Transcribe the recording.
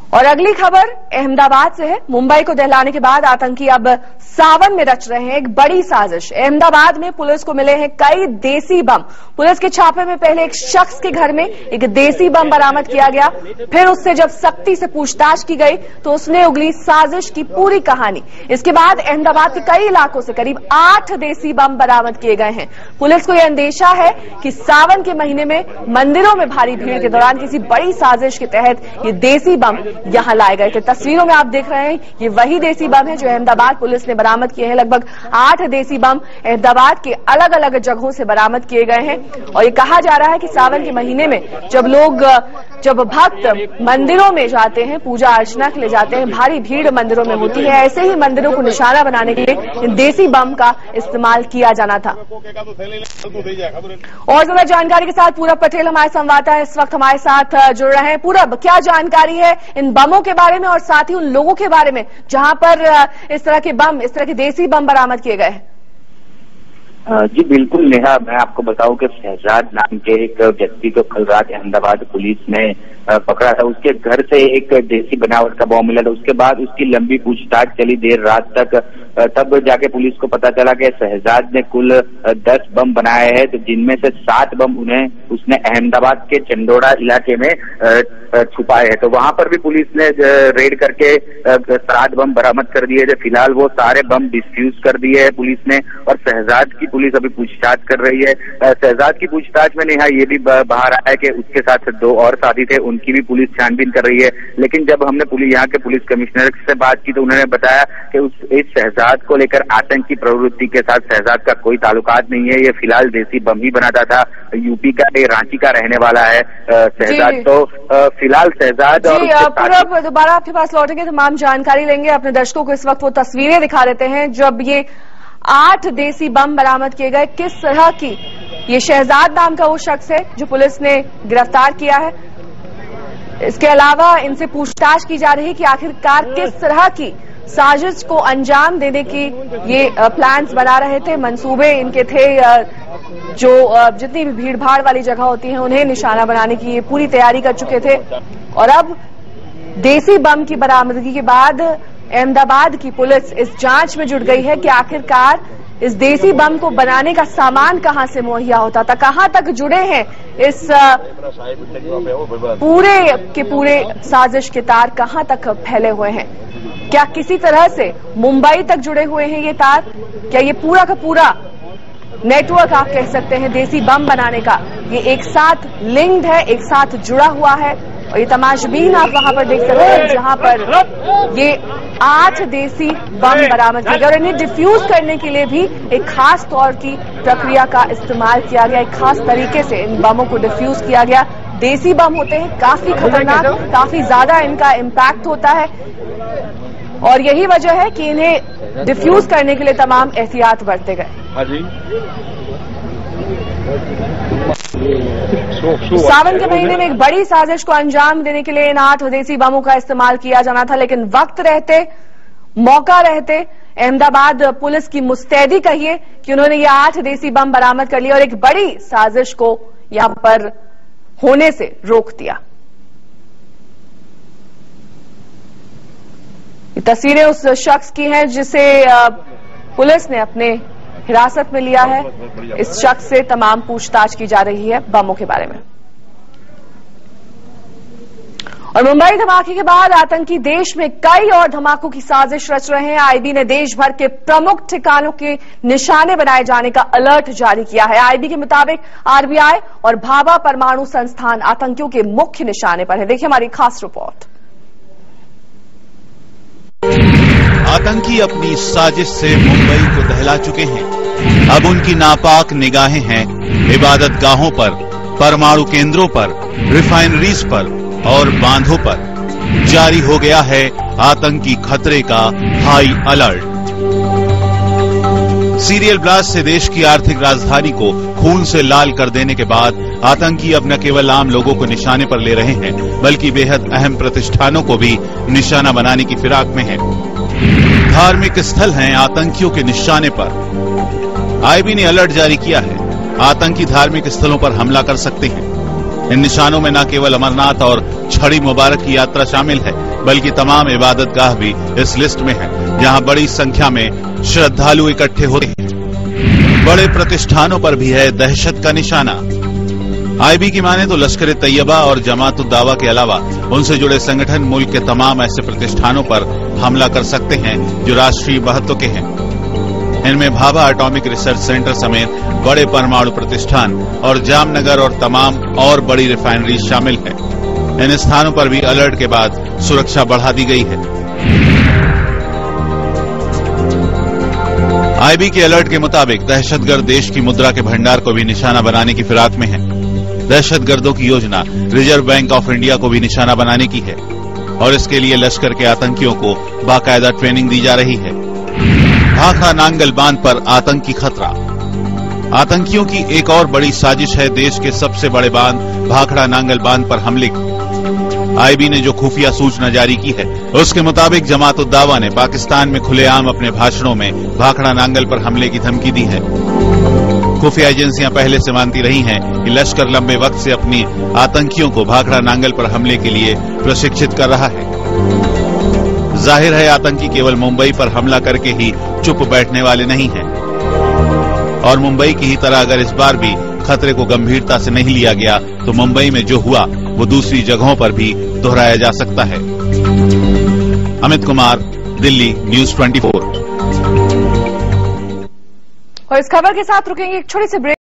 और अगली खबर अहमदाबाद से है। मुंबई को दहलाने के बाद आतंकी अब सावन में रच रहे हैं एक बड़ी साजिश। अहमदाबाद में पुलिस को मिले हैं कई देसी बम। पुलिस के छापे में पहले एक शख्स के घर में एक देसी बम बरामद किया गया, फिर उससे जब सख्ती से पूछताछ की गई तो उसने उगली साजिश की पूरी कहानी। इसके बाद अहमदाबाद के कई इलाकों से करीब 8 देसी बम बरामद किए गए हैं। पुलिस को यह अंदेशा है कि सावन के महीने में मंदिरों में भारी भीड़ के दौरान किसी बड़ी साजिश के तहत ये देसी बम यहां लाए गए थे। तस्वीरों में आप देख रहे हैं ये वही देसी बम है जो अहमदाबाद पुलिस ने बरामद किए हैं। लगभग 8 देसी बम अहमदाबाद के अलग अलग जगहों से बरामद किए गए हैं और ये कहा जा रहा है कि सावन के महीने में जब भक्त मंदिरों में जाते हैं, पूजा अर्चना के लिए जाते हैं, भारी भीड़ मंदिरों में होती है, ऐसे ही मंदिरों को निशाना बनाने के लिए इन देसी बम का इस्तेमाल किया जाना था। और ज्यादा जानकारी के साथ पूरब पटेल हमारे संवाददाता इस वक्त हमारे साथ जुड़ रहे हैं। पूरब, क्या जानकारी है इन बमों के बारे में और साथ ही उन लोगों के बारे में जहां पर इस तरह के देसी बम बरामद किए गए हैं? जी बिल्कुल नेहा, मैं आपको बताऊं कि शहजाद नाम के एक व्यक्ति को कल रात अहमदाबाद पुलिस ने पकड़ा था। उसके घर से एक देसी बनावट का बम मिला था। उसके बाद उसकी लंबी पूछताछ चली देर रात तक, तब जाके पुलिस को पता चला कि शहजाद ने कुल 10 बम बनाए हैं, तो जिनमें से 7 बम उसने अहमदाबाद के चंदोड़ा इलाके में छुपाए हैं। तो वहां पर भी पुलिस ने रेड करके 7 बम बरामद कर दिए थे। फिलहाल वो सारे बम डिस्फ्यूज कर दिए हैं पुलिस ने और शहजाद की पुलिस अभी पूछताछ कर रही है। शहजाद की पूछताछ में नेहा ये भी बाहर आया है कि उसके साथ 2 और साथी थे, उनकी भी पुलिस छानबीन कर रही है। लेकिन जब हमने यहाँ के पुलिस कमिश्नर से बात की तो उन्होंने बताया कि इस शहजाद को लेकर आतंकी प्रवृत्ति के साथ शहजाद का कोई ताल्लुकात नहीं है। ये फिलहाल देसी बम ही बनाता था। यूपी का, रांची का रहने वाला है शहजाद। तो फिलहाल शहजाद और पूरब दोबारा आपके पास लौटेंगे, तमाम जानकारी लेंगे। अपने दर्शकों को इस वक्त वो तस्वीरें दिखा देते हैं जब ये 8 देसी बम बरामद किए गए। किस तरह की ये शहजाद नाम का वो शख्स है जो पुलिस ने गिरफ्तार किया है। इसके अलावा इनसे पूछताछ की जा रही है कि आखिरकार किस तरह की साजिश को अंजाम देने की ये प्लान्स बना रहे थे, मंसूबे इनके थे। जो जितनी भी भीड़ भाड़ वाली जगह होती है उन्हें निशाना बनाने की ये पूरी तैयारी कर चुके थे। और अब देसी बम की बरामदगी के बाद अहमदाबाद की पुलिस इस जांच में जुट गई है कि आखिरकार इस देसी बम को बनाने का सामान कहां से मुहैया होता था, कहां तक जुड़े हैं इस पूरे साजिश के तार, कहां तक फैले हुए हैं। क्या किसी तरह से मुंबई तक जुड़े हुए हैं ये तार? क्या ये पूरा का पूरा नेटवर्क आप कह सकते हैं देसी बम बनाने का, ये एक साथ लिंक्ड है, एक साथ जुड़ा हुआ है? और ये तमाशबीन आप वहां पर देख सकते हैं जहां पर ये 8 देसी बम बरामद किए गए और इन्हें डिफ्यूज करने के लिए भी एक खास तौर की प्रक्रिया का इस्तेमाल किया गया। एक खास तरीके से इन बमों को डिफ्यूज किया गया। देसी बम होते हैं काफी खतरनाक, काफी ज्यादा इनका इम्पैक्ट होता है और यही वजह है कि इन्हें डिफ्यूज करने के लिए तमाम एहतियात बरते गए। सावन के महीने में एक बड़ी साजिश को अंजाम देने के लिए इन 8 देसी बमों का इस्तेमाल किया जाना था, लेकिन वक्त रहते, मौका रहते अहमदाबाद पुलिस की मुस्तैदी कहिए कि उन्होंने ये 8 देसी बम बरामद कर लिया और एक बड़ी साजिश को यहां पर होने से रोक दिया। ये तस्वीरें उस शख्स की हैं जिसे पुलिस ने अपने हिरासत में लिया है। इस शख्स से तमाम पूछताछ की जा रही है बमों के बारे में। और मुंबई धमाके के बाद आतंकी देश में कई और धमाकों की साजिश रच रहे हैं। आईबी ने देश भर के प्रमुख ठिकानों के निशाने बनाए जाने का अलर्ट जारी किया है। आईबी के मुताबिक आरबीआई और भाभा परमाणु संस्थान आतंकियों के मुख्य निशाने पर है। देखिए हमारी खास रिपोर्ट। आतंकी अपनी साजिश से मुंबई को दहला चुके हैं। अब उनकी नापाक निगाहें हैं इबादत गाहों पर, परमाणु केंद्रों पर, रिफाइनरीज पर और बांधों पर। जारी हो गया है आतंकी खतरे का हाई अलर्ट। सीरियल ब्लास्ट से देश की आर्थिक राजधानी को खून से लाल कर देने के बाद आतंकी अब न केवल आम लोगों को निशाने पर ले रहे हैं, बल्कि बेहद अहम प्रतिष्ठानों को भी निशाना बनाने की फिराक में हैं। धार्मिक स्थल हैं आतंकियों के निशाने पर। आईबी ने अलर्ट जारी किया है। आतंकी धार्मिक स्थलों पर हमला कर सकते हैं। इन निशानों में न केवल अमरनाथ और छड़ी मुबारक की यात्रा शामिल है, बल्कि तमाम इबादतगाह भी इस लिस्ट में है, जहां बड़ी संख्या में श्रद्धालु इकट्ठे होते हैं। बड़े प्रतिष्ठानों पर भी है दहशत का निशाना। आईबी की माने तो लश्कर तैयबा और जमात उद दावा के अलावा उनसे जुड़े संगठन मुल्क के तमाम ऐसे प्रतिष्ठानों पर हमला कर सकते हैं जो राष्ट्रीय महत्व के हैं। इनमें भाभा एटॉमिक रिसर्च सेंटर समेत बड़े परमाणु प्रतिष्ठान और जामनगर और तमाम और बड़ी रिफाइनरी शामिल है। इन स्थानों पर भी अलर्ट के बाद सुरक्षा बढ़ा दी गई है। आईबी के अलर्ट के मुताबिक दहशतगर्द देश की मुद्रा के भंडार को भी निशाना बनाने की फिराक में है। दहशतगर्दों की योजना रिजर्व बैंक ऑफ इंडिया को भी निशाना बनाने की है और इसके लिए लश्कर के आतंकियों को बाकायदा ट्रेनिंग दी जा रही है। भाखड़ा नांगल बांध पर आतंकी खतरा। आतंकियों की एक और बड़ी साजिश है देश के सबसे बड़े बांध भाखड़ा नांगल बांध पर हमले की। आईबी ने जो खुफिया सूचना जारी की है उसके मुताबिक जमात उद दावा ने पाकिस्तान में खुलेआम अपने भाषणों में भाखड़ा नांगल पर हमले की धमकी दी है। खुफिया एजेंसियां पहले से मानती रही हैं कि लश्कर लंबे वक्त से अपनी आतंकियों को भाखड़ा नांगल पर हमले के लिए प्रशिक्षित कर रहा है। जाहिर है आतंकी केवल मुंबई पर हमला करके ही चुप बैठने वाले नहीं हैं और मुंबई की ही तरह अगर इस बार भी खतरे को गंभीरता से नहीं लिया गया तो मुंबई में जो हुआ वो दूसरी जगहों पर भी दोहराया जा सकता है। अमित कुमार, दिल्ली, न्यूज़ 24। और इस खबर के साथ रुकेंगे एक छोटी सी ब्रेक।